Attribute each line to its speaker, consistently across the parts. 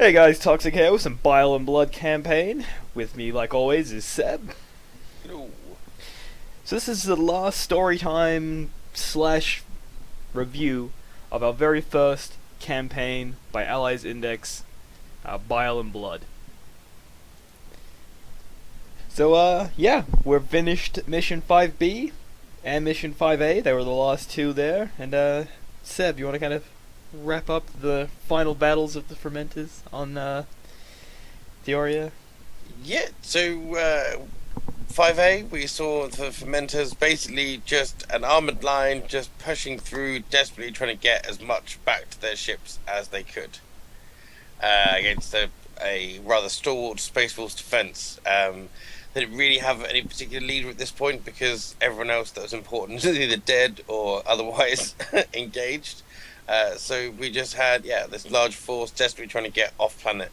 Speaker 1: Hey guys, Toxic Chaos and Bile and Blood campaign. With me, like always, is Seb.
Speaker 2: Ooh.
Speaker 1: So this is the last story time slash review of our very first campaign by Allies Index, Bile and Blood. So yeah, we're finished Mission 5B and Mission 5A. They were the last two there. And Seb, you want to kind of wrap up the final battles of the Fermenters on Theoria?
Speaker 2: Yeah, so 5A, we saw the Fermenters basically just an armoured line just pushing through, desperately trying to get as much back to their ships as they could against a rather stalwart Space Force defence. They didn't really have any particular leader at this point because everyone else that was important was either dead or otherwise engaged. So we just had, this large force desperately trying to get off planet.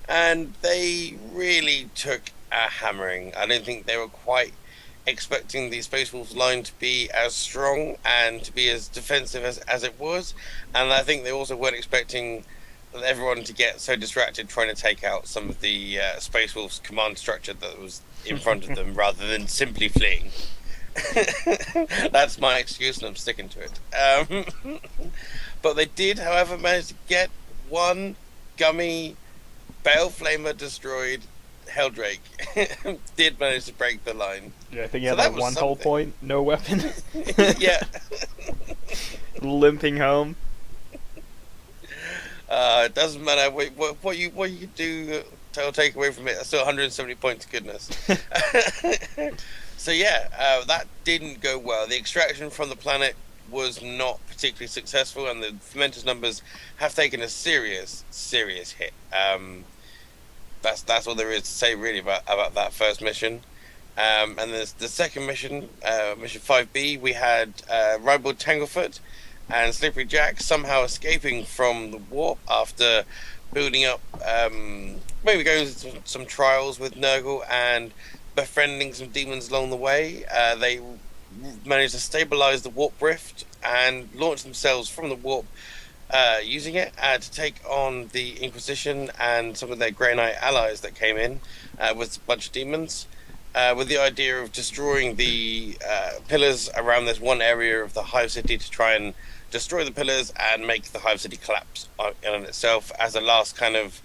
Speaker 2: And they really took a hammering. I don't think they were quite expecting the Space Wolves line to be as strong and to be as defensive as it was. And I think they also weren't expecting everyone to get so distracted trying to take out some of the Space Wolves command structure that was in front of them rather than simply fleeing. That's my excuse and I'm sticking to it. But they did, however, manage to get one gummy Bale Flamer destroyed Helldrake. Did manage to break the line.
Speaker 1: Yeah, I think he had like one whole point, no weapon.
Speaker 2: Yeah.
Speaker 1: Limping home.
Speaker 2: It doesn't matter what you do. Take away from it. That's still 170 points. Goodness. So that didn't go well. The extraction from the planet was not particularly successful, and the Fermenters numbers have taken a serious hit. That's all there is to say really about that first mission. And there's the second mission, mission 5B. We had Ribald Tanglefoot and Slippery Jack somehow escaping from the warp after building up, maybe going through some trials with Nurgle and befriending some demons along the way. They managed to stabilize the warp rift and launch themselves from the warp, using it to take on the Inquisition and some of their Grey Knight allies that came in with a bunch of demons, with the idea of destroying the pillars around this one area of the Hive City to try and destroy the pillars and make the Hive City collapse on itself as a last kind of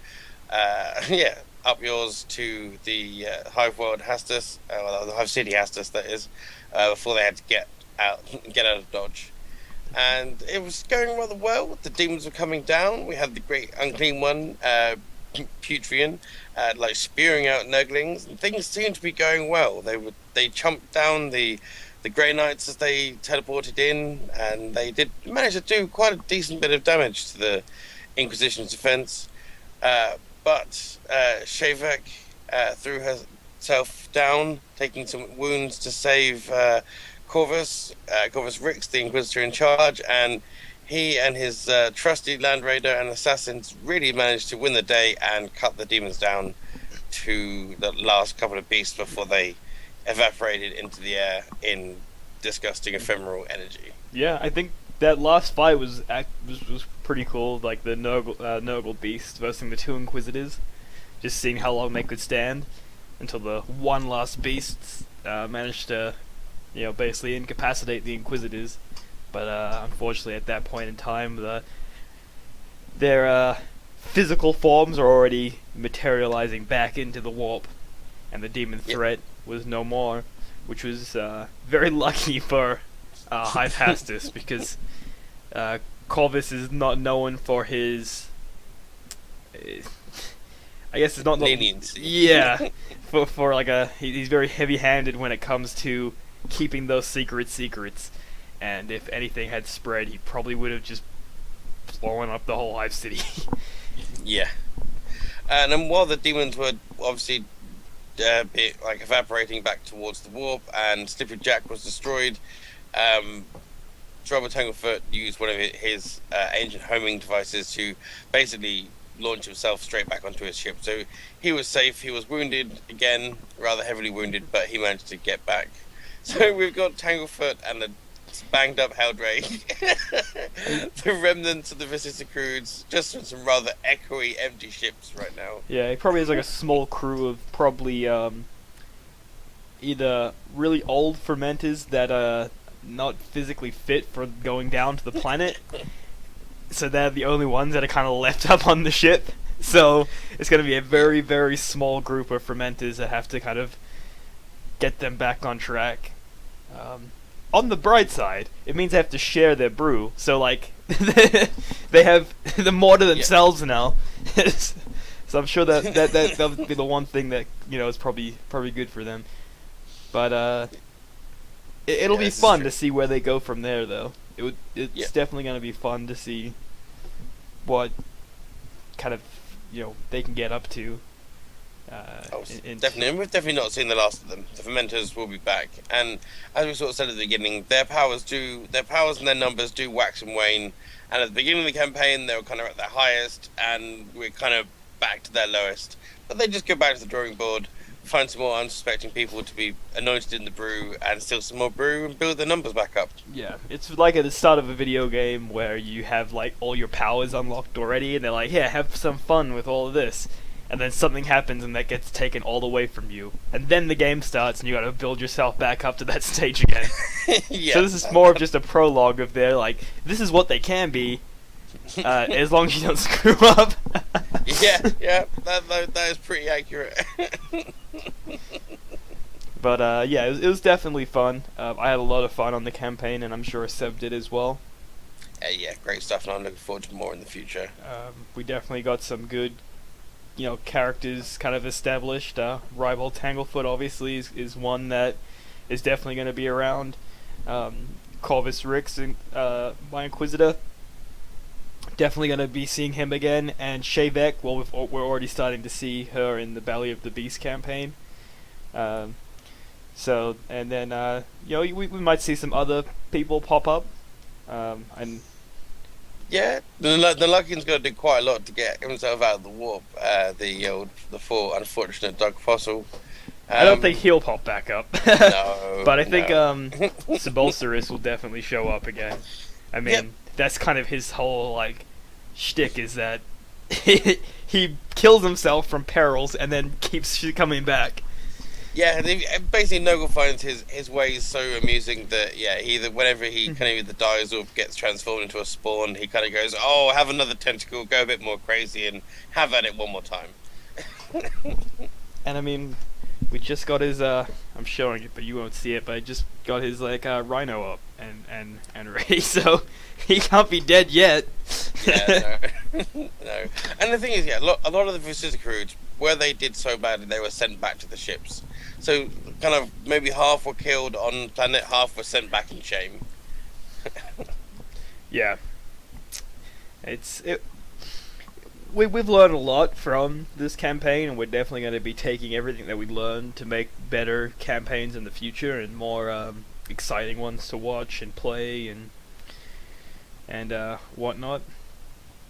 Speaker 2: up yours to the Hive World Hastus, the Hive City Hastus, that is, before they had to get out of Dodge. And it was going rather well. The demons were coming down. We had the great unclean one, Putrian, spewing out Nurglings, and things seemed to be going well. They chomped down the Grey Knights as they teleported in, and they did manage to do quite a decent bit of damage to the Inquisition's defense. But Shavek threw herself down, taking some wounds to save Corvus Rix, the Inquisitor in charge, and he and his trusty Land Raider and assassins really managed to win the day and cut the demons down to the last couple of beasts before they evaporated into the air in disgusting ephemeral energy.
Speaker 1: Yeah, I think that last fight was pretty cool. Like the Nurgle beast versus the two Inquisitors, just seeing how long they could stand until the one last beast managed to, basically incapacitate the Inquisitors. But unfortunately, at that point in time, their physical forms are already materializing back into the warp, and the demon threat was no more, which was very lucky for Hive Hastus because Corvus is not known for his. I guess it's not
Speaker 2: leniency.
Speaker 1: Yeah, for he's very heavy-handed when it comes to keeping those secrets. And if anything had spread, he probably would have just blown up the whole Hive City.
Speaker 2: Yeah. And then while the demons were obviously evaporating back towards the warp and Slippery Jack was destroyed, Trouble Tanglefoot used one of his ancient homing devices to basically launch himself straight back onto his ship. So he was safe. He was wounded again, rather heavily wounded, but he managed to get back. So we've got Tanglefoot and banged up Heldrake, the remnants of the Vicissitudes, just with some rather echoey, empty ships right now.
Speaker 1: Yeah, he probably has like a small crew of probably either really old fermenters that are not physically fit for going down to the planet, so they're the only ones that are kind of left up on the ship. So it's going to be a very, very small group of fermenters that have to kind of get them back on track. On the bright side, it means they have to share their brew. So like, they have the more to themselves now. So I'm sure that'll be the one thing that is probably good for them. But it'll be fun to see where they go from there, though. It's definitely going to be fun to see what kind of they can get up to.
Speaker 2: Definitely, and we've definitely not seen the last of them. The fermenters will be back, and as we sort of said at the beginning, their powers and their numbers do wax and wane. And at the beginning of the campaign, they were kind of at their highest, and we're kind of back to their lowest. But they just go back to the drawing board, find some more unsuspecting people to be anointed in the brew, and steal some more brew and build their numbers back up.
Speaker 1: Yeah, it's like at the start of a video game where you have like all your powers unlocked already, and they're like, "Yeah, have some fun with all of this." And then something happens and that gets taken all away from you. And then the game starts and you gotta build yourself back up to that stage again. So this is more of just a prologue of their, like, this is what they can be, as long as you don't screw up.
Speaker 2: yeah, that is pretty accurate.
Speaker 1: But yeah, it was definitely fun. I had a lot of fun on the campaign, and I'm sure Seb did as well.
Speaker 2: Yeah, great stuff, and I'm looking forward to more in the future.
Speaker 1: We definitely got some good characters kind of established. Ribald Tanglefoot obviously is one that is definitely going to be around. Corvus Rix, my Inquisitor, definitely going to be seeing him again. And Shavek, well, we're already starting to see her in the Belly of the Beast campaign. So, and then we might see some other people pop up. And
Speaker 2: yeah, the Luckin's going to do quite a lot to get himself out of the warp. The poor unfortunate Doug Fossil.
Speaker 1: I don't think he'll pop back up.
Speaker 2: No,
Speaker 1: but I think Sebulcerus will definitely show up again. I mean, that's kind of his whole like shtick, is that he kills himself from perils and then keeps coming back.
Speaker 2: Yeah, basically Nogel finds his ways so amusing that whenever he kind of either dies or gets transformed into a spawn, he kind of goes, "Oh, have another tentacle, go a bit more crazy, and have at it one more time."
Speaker 1: And I mean, we just got his I'm showing it, but you won't see it. But I just got his rhino up and ready, so he can't be dead yet.
Speaker 2: Yeah, no. No. And the thing is, a lot of the Vicissitudes, where they did so badly, they were sent back to the ships. So, kind of, maybe half were killed on planet, half were sent back in shame.
Speaker 1: Yeah. We've learned a lot from this campaign, and we're definitely going to be taking everything that we learned to make better campaigns in the future and more exciting ones to watch and play and whatnot.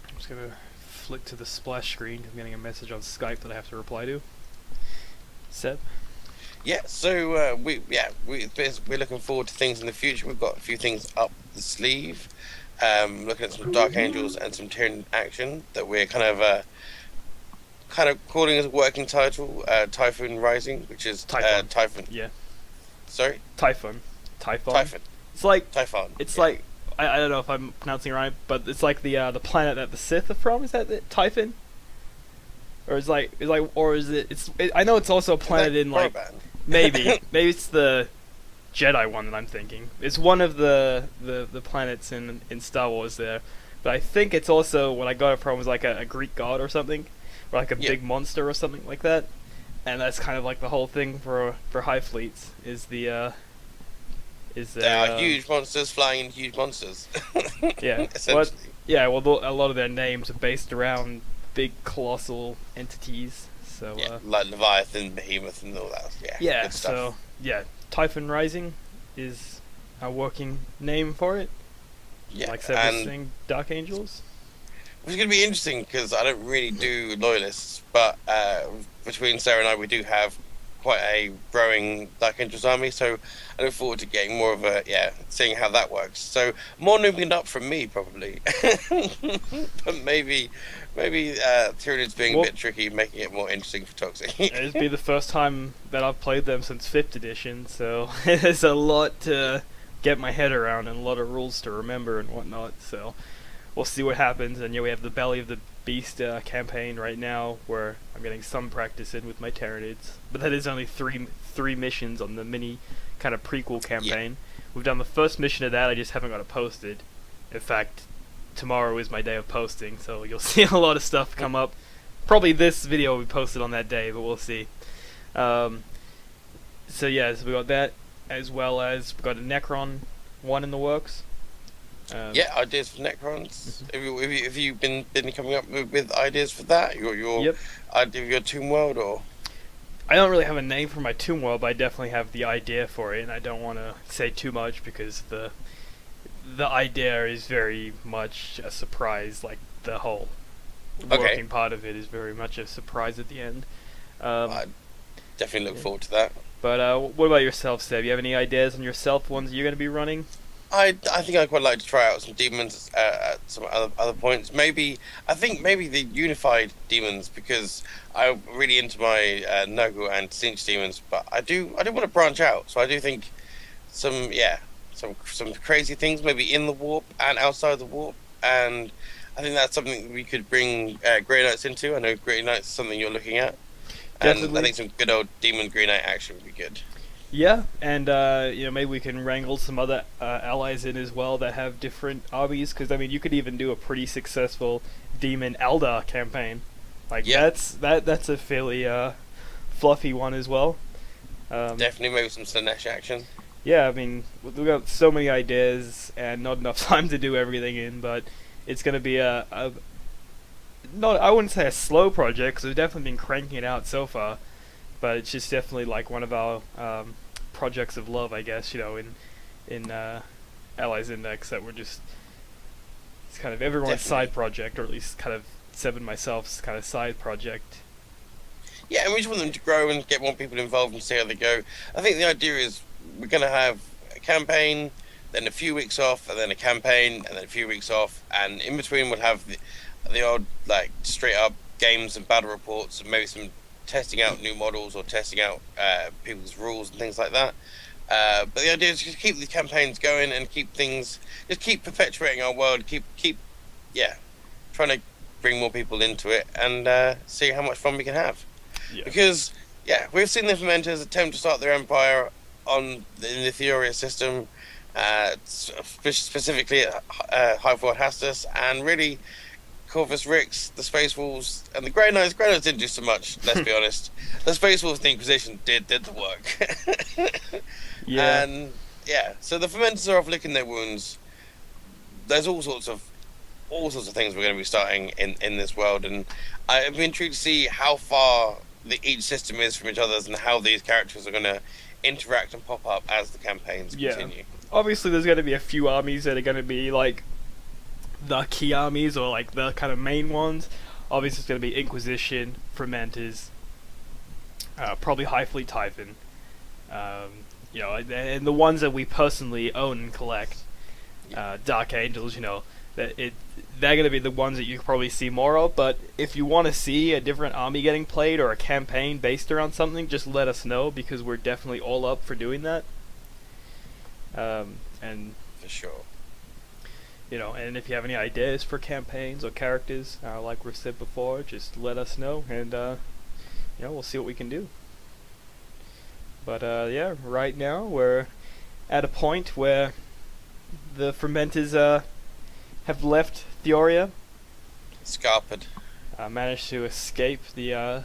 Speaker 1: I'm just going to flick to the splash screen. I'm getting a message on Skype that I have to reply to. Seb?
Speaker 2: Yeah, so we're looking forward to things in the future. We've got a few things up the sleeve. Looking at some Dark Angels and some Tyrion action that we're kind of calling as a working title, Typhoon Rising, which is Typhon.
Speaker 1: Yeah.
Speaker 2: Sorry?
Speaker 1: Typhon. It's like
Speaker 2: Typhon.
Speaker 1: It's like I don't know if I'm pronouncing it right, but it's like the planet that the Sith are from. Is that Typhon? Or is it? I know it's also a planet in like maybe it's the Jedi one that I'm thinking. It's one of the planets in Star Wars there, but I think it's also what I got it from was like a Greek god or something, or like a big monster or something like that. And that's kind of like the whole thing for Hive fleets is there are
Speaker 2: huge monsters flying in huge monsters.
Speaker 1: Yeah. Well, a lot of their names are based around big colossal entities. So
Speaker 2: like Leviathan, Behemoth, and all that.
Speaker 1: Yeah.
Speaker 2: Good stuff.
Speaker 1: So Typhon Rising is a working name for it.
Speaker 2: Yeah,
Speaker 1: like Seb was saying, Dark Angels.
Speaker 2: Which is going to be interesting because I don't really do loyalists, but between Sarah and I, we do have quite a growing Dark Angels army. So I look forward to getting more of a seeing how that works. So more noobing up from me probably, but maybe Tyranids being a
Speaker 1: Well,
Speaker 2: bit tricky, making it more interesting for Toxic.
Speaker 1: it'd be the first time that I've played them since 5th edition, so there's a lot to get my head around and a lot of rules to remember and whatnot. So we'll see what happens. And yeah, we have the Belly of the Beast campaign right now, where I'm getting some practice in with my Tyranids. But that is only three missions on the mini kind of prequel campaign. We've done the first mission of that. I just haven't got it posted. In fact, tomorrow is my day of posting, so you'll see a lot of stuff come up. Probably this video will be posted on that day, but we'll see. So yeah, so we got that, as well as we got a Necron one in the works.
Speaker 2: Ideas for Necrons.
Speaker 1: Mhm.
Speaker 2: Have you been coming up with ideas for that? Your
Speaker 1: Yep.
Speaker 2: idea of your Tomb World, or
Speaker 1: I don't really have a name for my Tomb World, but I definitely have the idea for it, and I don't want to say too much because the idea is very much a surprise. Like the whole working part of it is very much a surprise at the end.
Speaker 2: I definitely look
Speaker 1: Yeah.
Speaker 2: forward to that.
Speaker 1: But what about yourself, Seb? You have any ideas on yourself, ones you're going to be running?
Speaker 2: I think I'd quite like to try out some demons at some other points. I think maybe the unified demons, because I'm really into my Nurgle and Cinch demons, but I do want to branch out. So I do think some crazy things maybe in the warp and outside the warp, and I think that's something we could bring Grey Knights into. I know Grey Knights is something you're looking at, and I
Speaker 1: Definitely.
Speaker 2: think some good old demon Grey Knight action would be good.
Speaker 1: Yeah, and maybe we can wrangle some other allies in as well that have different armies. Because I mean, you could even do a pretty successful Demon Eldar campaign. Like
Speaker 2: Yeah.
Speaker 1: that's a fairly fluffy one as well.
Speaker 2: Definitely maybe some Slanesh action.
Speaker 1: Yeah, I mean, we've got so many ideas and not enough time to do everything in, but it's going to be a not, I wouldn't say a slow project because we've definitely been cranking it out so far, but it's just definitely like one of our projects of love, I guess. In Allies Index, that we're just, it's kind of everyone's
Speaker 2: Definitely.
Speaker 1: side project, or at least kind of Seb and myself's kind of side project.
Speaker 2: Yeah, and we just want them to grow and get more people involved and see how they go. I think the idea is we're going to have a campaign, then a few weeks off, and then a campaign, and then a few weeks off, and in between we'll have the odd like straight up games and battle reports, and maybe some testing out new models or testing out people's rules and things like that. But the idea is just keep the campaigns going and just keep perpetuating our world, keep trying to bring more people into it and see how much fun we can have.
Speaker 1: Yeah.
Speaker 2: Because we've seen the Fermenters attempt to start their empire in the Theoria system, specifically at Highford Hastus, and really Corvus Rix, the Space Wolves, and the Grey Knights. Grey Knights didn't do so much, let's be honest. The Space Wolves, the Inquisition did the work.
Speaker 1: Yeah.
Speaker 2: And so the Fermenters are off licking their wounds. There's all sorts of things we're going to be starting in this world, and I've been intrigued to see how far each system is from each other's and how these characters are going to interact and pop up as the campaigns continue.
Speaker 1: Obviously, there's going to be a few armies that are going to be like the key armies or like the kind of main ones. Obviously, it's going to be Inquisition, Fermenters, probably High Fleet Typhon. And the ones that we personally own and collect, Dark Angels. They're going to be the ones that you can probably see more of. But if you want to see a different army getting played or a campaign based around something, just let us know, because we're definitely all up for doing that. And
Speaker 2: For sure.
Speaker 1: and if you have any ideas for campaigns or characters, like we've said before, just let us know, and we'll see what we can do. But right now we're at a point where the Fermenters have left Theoria,
Speaker 2: Scarped.
Speaker 1: managed to escape the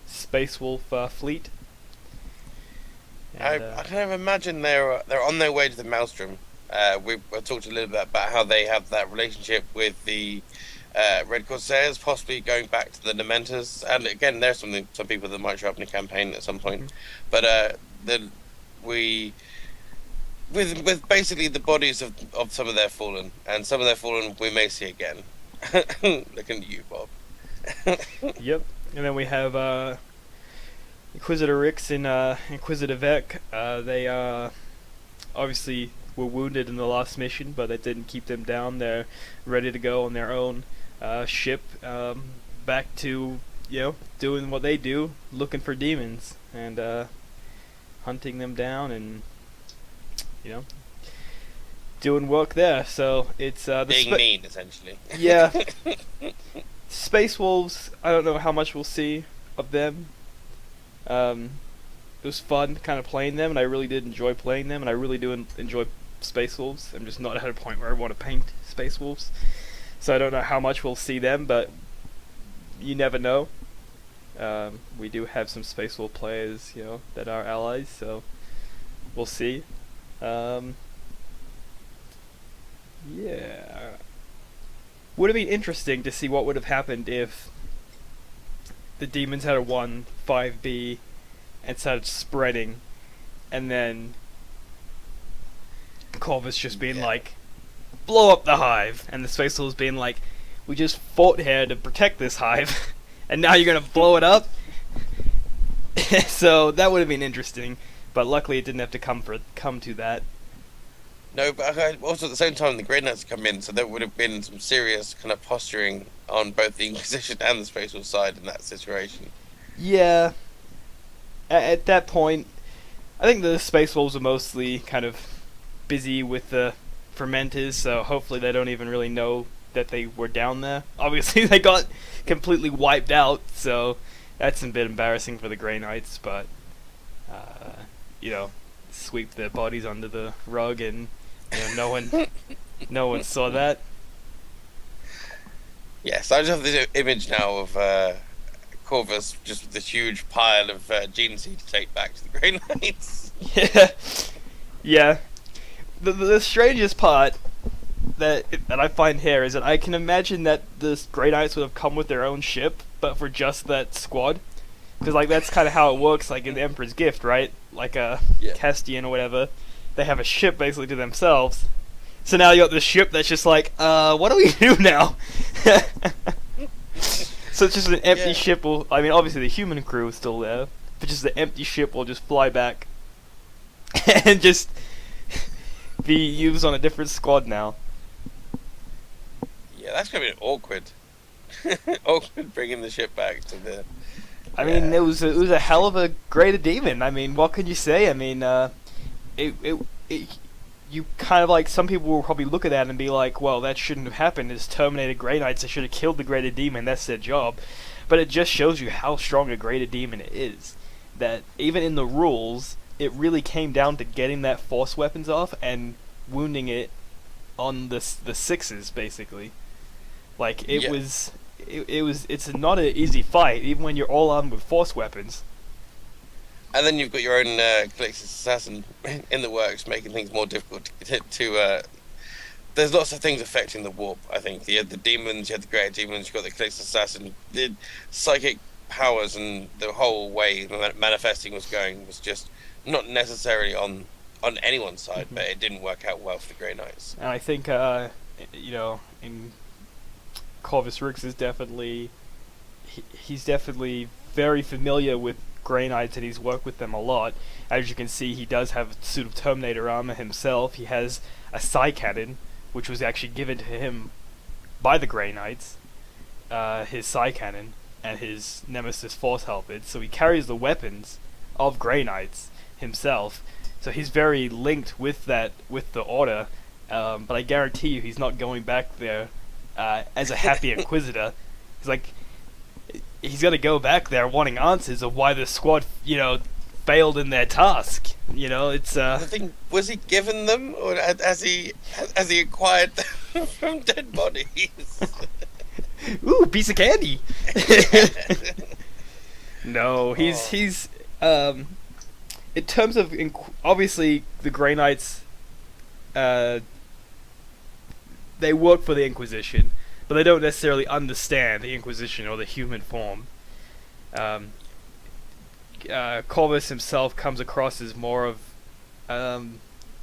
Speaker 1: Space Wolf fleet.
Speaker 2: I
Speaker 1: And,
Speaker 2: kind of imagine they're on their way to the Maelstrom. We've talked a little bit about how they have that relationship with the Red Corsairs, possibly going back to the Dementors. And again, there's some people that might show up in a campaign at some point. But with basically the bodies of some of their fallen, and some of their fallen we may see again. Looking at you, Bob.
Speaker 1: Yep. And then we have Inquisitor Rix and Inquisitor Vec, they obviously were wounded in the last mission, but that didn't keep them down. They're ready to go on their own ship, back to, doing what they do, looking for demons and hunting them down and, doing work there. So it's
Speaker 2: being mean, essentially.
Speaker 1: Yeah. Space Wolves, I don't know how much we'll see of them. It was fun kind of playing them, and I really did enjoy playing them, and I really do enjoy Space Wolves. I'm just not at a point where I want to paint Space Wolves. So I don't know how much we'll see them, but you never know. We do have some Space Wolf players, that are allies, so we'll see. Yeah. Would have been interesting to see what would have happened if the demons had a 1-5B and started spreading, and then Corvus just being like, blow up the hive, and the Space Wolves being like, we just fought here to protect this hive, and now you're gonna blow it up? So that would have been interesting, but luckily it didn't have to come to that.
Speaker 2: No, but also at the same time, the Grey Knights come in, so there would have been some serious kind of posturing on both the Inquisition and the Space Wolf side in that situation.
Speaker 1: Yeah. At that point, I think the Space Wolves are mostly kind of busy with the Fermenters, so hopefully they don't even really know that they were down there. Obviously, they got completely wiped out, so that's a bit embarrassing for the Grey Knights, but, sweep their bodies under the rug and no one saw that.
Speaker 2: Yes, I just have this image now of Corvus just with this huge pile of gene seed to take back to the Grey Knights.
Speaker 1: Yeah. The strangest part that I find here is that I can imagine that the Grey Knights would have come with their own ship, but for just that squad. Because, that's kind of how it works, in the Emperor's Gift, right? Castian or whatever. They have a ship, basically, to themselves. So now you got this ship that's just what do we do now? So it's just an empty ship. Obviously the human crew is still there, but just the empty ship will just fly back. And just be used on a different squad now.
Speaker 2: Yeah, that's going to be awkward. Awkward bringing the ship back to the...
Speaker 1: it was a hell of a greater demon. What can you say? You kind of some people will probably look at that and be like, well, that shouldn't have happened. It's Terminated Grey Knights. They should have killed the greater demon. That's their job. But it just shows you how strong a greater demon it is. That even in the rules, it really came down to getting that force weapons off and wounding it on the sixes, basically. It's not an easy fight, even when you're all armed with force weapons.
Speaker 2: And then you've got your own Calixtus Assassin in the works, making things more difficult to there's lots of things affecting the warp, I think. You had the demons, you had the great demons, you've got the Calixtus Assassin. The psychic powers and the whole way manifesting was going was just not necessarily on anyone's side, but it didn't work out well for the Grey Knights.
Speaker 1: And I think, in Corvus Rix is definitely... He's definitely very familiar with Grey Knights, and he's worked with them a lot. As you can see, he does have a suit of Terminator armor himself. He has a Psy Cannon, which was actually given to him by the Grey Knights. His Psy Cannon and his Nemesis Force Halberd. So he carries the weapons of Grey Knights himself. So he's very linked with the Order. But I guarantee you, he's not going back there as a happy Inquisitor. He's gonna go back there wanting answers of why the squad, failed in their task. It's
Speaker 2: The thing, was he given them, or has he acquired them from dead bodies?
Speaker 1: Ooh, piece of candy. No, he's in terms of obviously the Grey Knights, they work for the Inquisition, but they don't necessarily understand the Inquisition or the human form. Corvus himself comes across as more of, I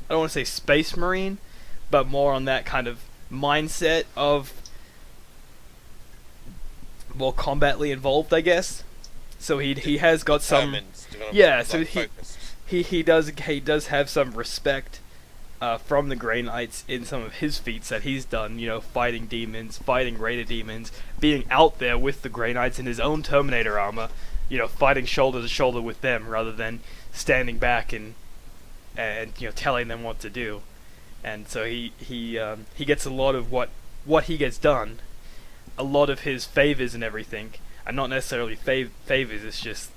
Speaker 1: don't want to say space marine, but more on that kind of mindset of more combatly involved, I guess. So he has got some.
Speaker 2: Determined,
Speaker 1: Yeah, so
Speaker 2: like, focused.
Speaker 1: he does have some respect from the Grey Knights in some of his feats that he's done. You know, fighting demons, fighting Raider demons, being out there with the Grey Knights in his own Terminator armor. You know, fighting shoulder to shoulder with them rather than standing back and you know telling them what to do. And so he gets a lot of what he gets done. A lot of his favors and everything are not necessarily favors. It's just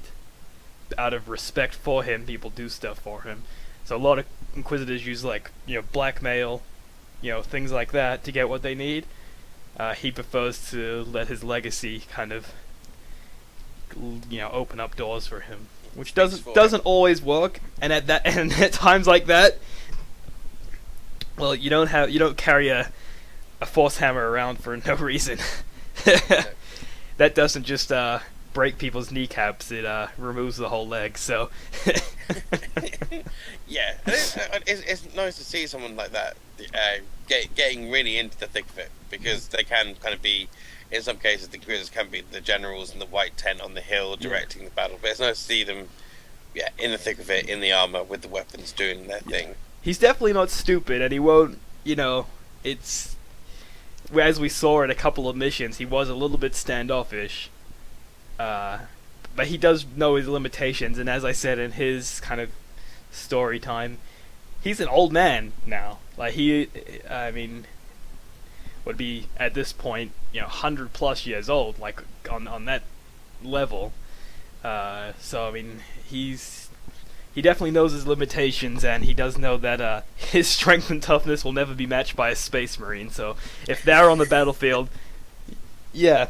Speaker 1: out of respect for him, people do stuff for him. So a lot of Inquisitors use like blackmail, things like that to get what they need. He prefers to let his legacy kind of open up doors for him, which doesn't always work. And at times like that, well, you don't carry a force hammer around for no reason. That doesn't just break people's kneecaps; it removes the whole leg. So,
Speaker 2: yeah, it's nice to see someone like that getting really into the thick of it, because they can kind of be, in some cases, the Inquisitors can be the generals in the white tent on the hill directing the battle. But it's nice to see them, in the thick of it, in the armor with the weapons, doing their thing.
Speaker 1: He's definitely not stupid, and he won't. It's as we saw in a couple of missions, he was a little bit standoffish. But he does know his limitations, and as I said in his kind of story time, he's an old man now. Like would be at this point, 100+ years old, like on that level. So I mean, he definitely knows his limitations, and he does know that his strength and toughness will never be matched by a space marine. So if they're on the battlefield, yeah.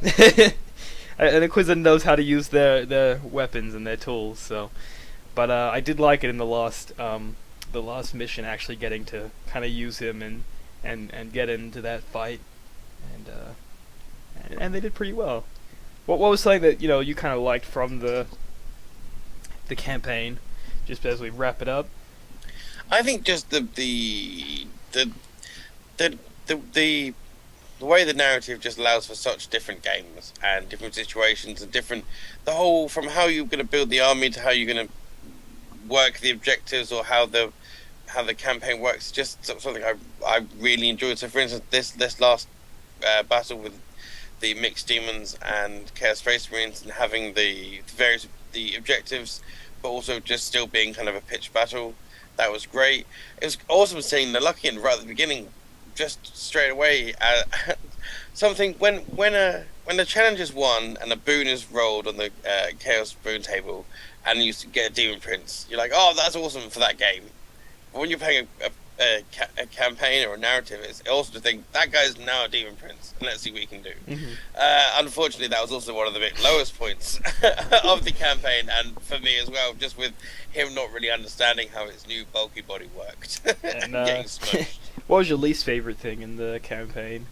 Speaker 1: An Inquisitor knows how to use their weapons and their tools. So, but I did like it in the last mission, actually getting to kind of use him and get into that fight, and they did pretty well. What was something that you kind of liked from the campaign, just as we wrap it up?
Speaker 2: I think just the way the narrative just allows for such different games and different situations and the whole, from how you're going to build the army to how you're going to work the objectives, or how the campaign works, just something I really enjoyed. So for instance, this last battle with the mixed demons and Chaos Space Marines, and having the objectives, but also just still being kind of a pitched battle, that was great. It was awesome seeing the Lucky End right at the beginning, just straight away. Something when the challenge is won and a boon is rolled on the Chaos boon table, and you get a Demon Prince, you're like, oh, that's awesome for that game. But when you're playing a campaign or a narrative, it's also to think that guy's now a Demon Prince, and let's see what he can do. Unfortunately, that was also one of the lowest points of the campaign, and for me as well, just with him not really understanding how his new bulky body worked, and getting smushed.
Speaker 1: What was your least favorite thing in the campaign?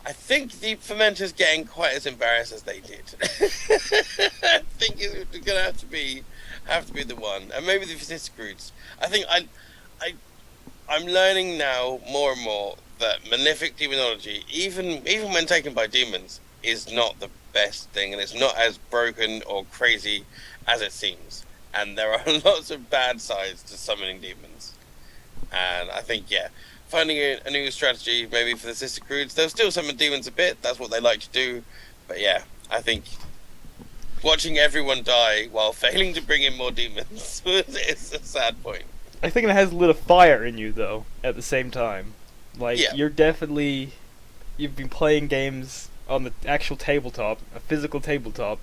Speaker 2: I think the Fermenters getting quite as embarrassed as they did. I think it's going to have to be the one, and maybe the Viscrudes. I think I'm learning now more and more that malefic demonology, even when taken by demons, is not the best thing, and it's not as broken or crazy as it seems. And there are lots of bad sides to summoning demons. And I think, finding a new strategy, maybe for the Sister Crudes. They'll still summon demons a bit, that's what they like to do. But I think watching everyone die while failing to bring in more demons is a sad point.
Speaker 1: I think it has lit a fire in you, though, at the same time. Like, you've been playing games on the actual tabletop, a physical tabletop,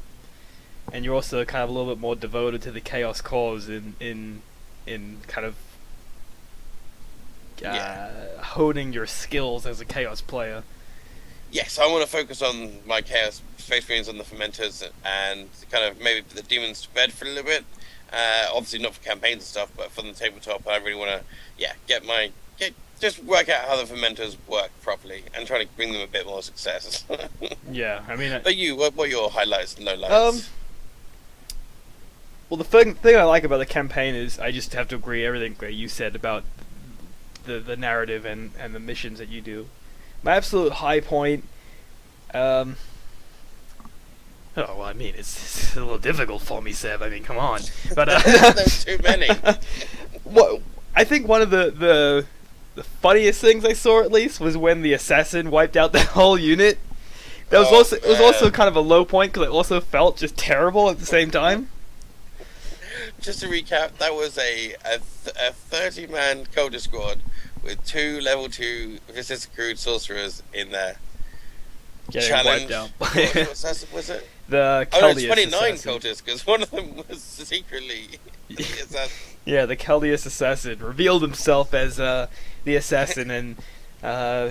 Speaker 1: and you're also kind of a little bit more devoted to the Chaos cause in kind of honing your skills as a Chaos player.
Speaker 2: Yes, I want to focus on my Chaos Space Marines and the Fermenters, and kind of maybe put the demons to bed for a little bit. Obviously not for campaigns and stuff, but for the tabletop, I really want to just work out how the Fermenters work properly and try to bring them a bit more success.
Speaker 1: Yeah, I mean.
Speaker 2: But what are your highlights and lowlights?
Speaker 1: Well, the thing I like about the campaign is I just have to agree everything that you said about the narrative and the missions that you do. My absolute high point, Oh, well, I mean, it's a little difficult for me, Seb. I mean, come on. But
Speaker 2: There's too many.
Speaker 1: what I think one of the funniest things I saw, at least, was when the assassin wiped out the whole unit. That was it was also kind of a low point because it also felt just terrible at the same time.
Speaker 2: Just to recap, that was a 30-man Culture squad with 2 level 2 vicissitude sorcerers in there.
Speaker 1: Getting
Speaker 2: Challenge.
Speaker 1: wiped out.
Speaker 2: What assassin was it?
Speaker 1: The
Speaker 2: Oh no,
Speaker 1: Kellius
Speaker 2: 29
Speaker 1: assassin.
Speaker 2: cultists, because one of them was secretly the assassin.
Speaker 1: Yeah, the Kellius assassin revealed himself as the assassin and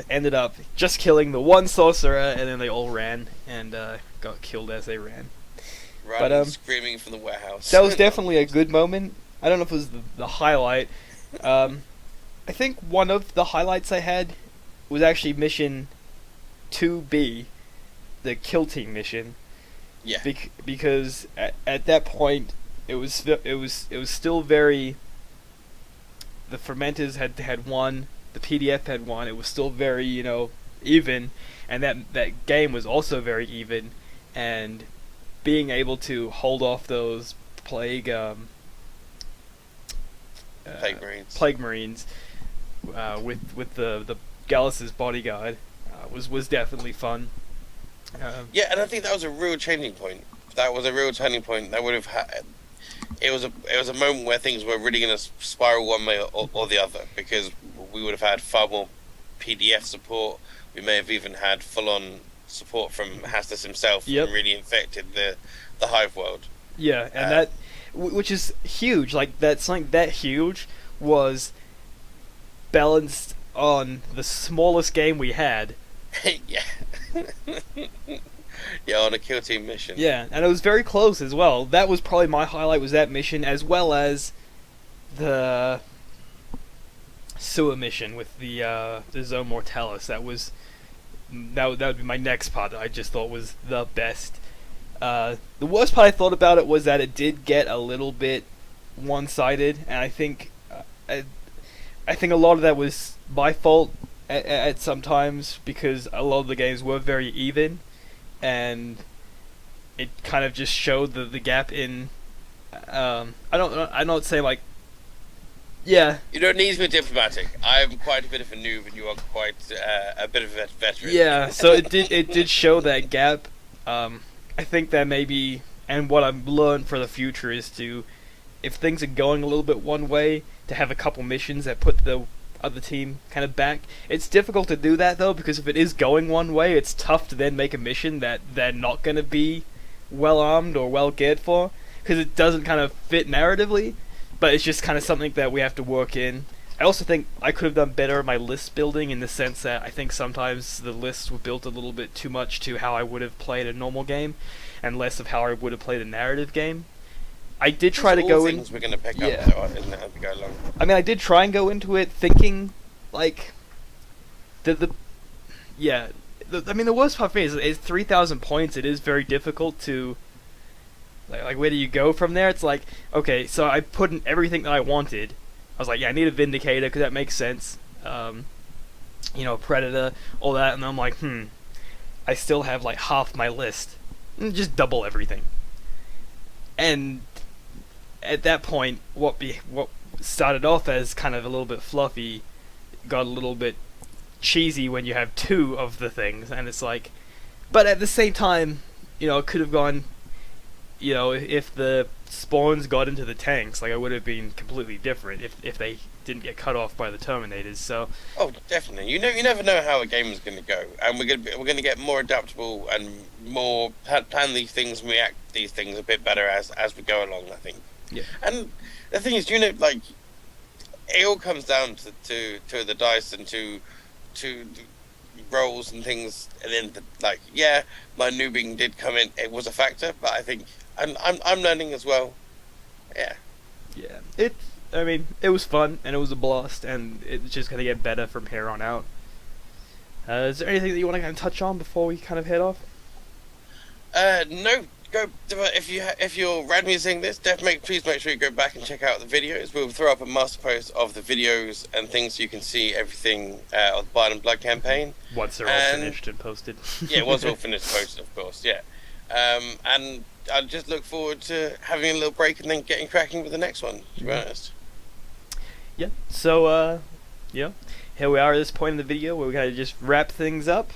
Speaker 1: ended up just killing the one sorcerer, and then they all ran and got killed as they ran.
Speaker 2: Running, screaming from the warehouse.
Speaker 1: That was definitely a good moment. I don't know if it was the highlight. I think one of the highlights I had was actually mission 2B, the kill team mission.
Speaker 2: Yeah.
Speaker 1: Because at that point it was still very. The fermenters had won. The PDF had won. It was still very even, and that game was also very even, and being able to hold off those plague marines with the Gallus's bodyguard was definitely fun.
Speaker 2: Yeah, and I think that was a real changing point. That was a real turning point. That would have it was a moment where things were really going to spiral one way or the other, because we would have had far more PDF support. We may have even had full-on support from Hastus himself, and really infected the Hive world.
Speaker 1: Yeah, and that, which is huge. Like, that something that huge was balanced on the smallest game we had.
Speaker 2: Yeah. Yeah, on a kill team mission.
Speaker 1: Yeah, and it was very close as well. That was probably my highlight, was that mission, as well as the sewer mission with the Zone Mortalis. That would be my next part that I just thought was the best. The worst part I thought about it was that it did get a little bit one-sided, and I think a lot of that was my fault at some times, because a lot of the games were very even, and it kind of just showed the gap in. I'm not saying like. Yeah.
Speaker 2: You don't need to be diplomatic. I'm quite a bit of a noob, and you are quite a bit of a veteran.
Speaker 1: Yeah, so it did show that gap. I think that maybe, and what I've learned for the future is to, if things are going a little bit one way, to have a couple missions that put the other team kind of back. It's difficult to do that though, because if it is going one way, it's tough to then make a mission that they're not going to be well armed or well geared for, because it doesn't kind of fit narratively. But it's just kind of something that we have to work in. I also think I could have done better at my list building, in the sense that I think sometimes the lists were built a little bit too much to how I would have played a normal game, and less of how I would have played a narrative game. I did try to go in.
Speaker 2: Things we're going to pick up, though, isn't it, as we go along?
Speaker 1: I mean, I did try and go into it thinking like the worst part for me is it's 3,000 points. It is very difficult to. Like, where do you go from there? It's like, okay, so I put in everything that I wanted. I was like, yeah, I need a Vindicator, because that makes sense. Predator, all that, and I'm like, I still have like half my list. Just double everything. And at that point, what started off as kind of a little bit fluffy got a little bit cheesy when you have two of the things, and it's like, but at the same time, it could have gone. If the spawns got into the tanks, like, I would have been completely different if they didn't get cut off by the Terminators. So.
Speaker 2: Oh, definitely. You never know how a game is going to go, and we're going to get more adaptable and more plan these things, and react to these things a bit better as we go along, I think.
Speaker 1: Yeah.
Speaker 2: And the thing is, like, it all comes down to the dice and to rolls and things, and then my noobing did come in. It was a factor, but I think I'm learning as well. Yeah.
Speaker 1: Yeah. It was fun, and it was a blast, and it's just gonna get better from here on out. Is there anything that you want to kind of touch on before we kind of head off?
Speaker 2: No. Go if you're randomly seeing this, please make sure you go back and check out the videos. We'll throw up a master post of the videos and things, so you can see everything of the Bile and Blood campaign.
Speaker 1: Once they're all finished and posted.
Speaker 2: Yeah, once all finished and posted, of course. Yeah. And I just look forward to having a little break and then getting cracking with the next one. To be honest.
Speaker 1: Yeah. So yeah, here we are at this point in the video where we gotta just wrap things up.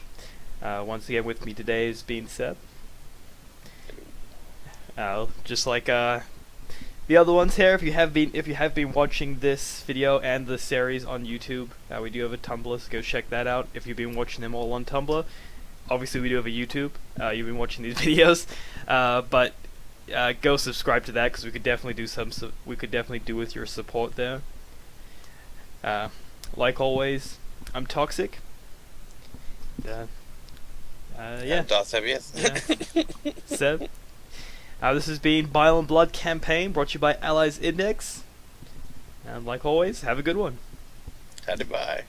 Speaker 1: Once again, with me today is being Seb. Just like the other ones here, if you have been watching this video and the series on YouTube, we do have a Tumblr, so go check that out. If you've been watching them all on Tumblr, obviously we do have a YouTube. You've been watching these videos, but go subscribe to that because we could definitely do with your support there. Like always, I'm Toxic. Yeah.
Speaker 2: Darth Seb, yes.
Speaker 1: Yeah. Seb. This has been Bile and Blood Campaign, brought to you by Allies Index. And like always, have a good one.
Speaker 2: Goodbye.